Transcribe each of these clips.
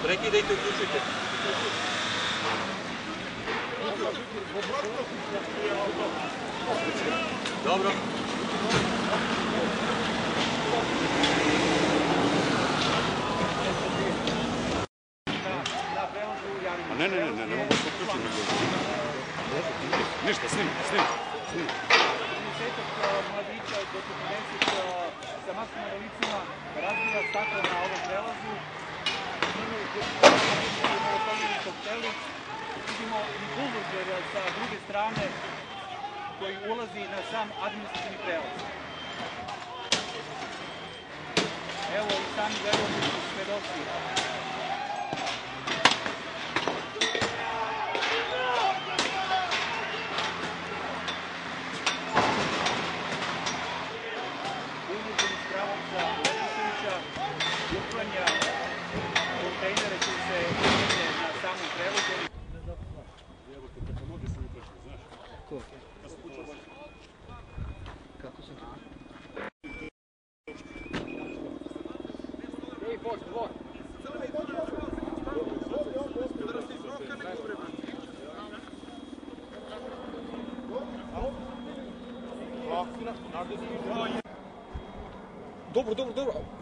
Prekidajte, uključujte. Dobro. Ne mogu se uključiti. Ništa, snim. Mladića do 40 sa masnim licima razbija staklo na ovom prelazu. Vidimo i buldožer sa druge strane koji ulazi na sam administrativni prelaz. Evo i sami verovni su svedoci. Uklanja kontejnere koji se nalaze na samom prevozu. Kako se to?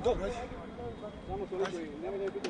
Dobro. Samo to nemoj da je bilo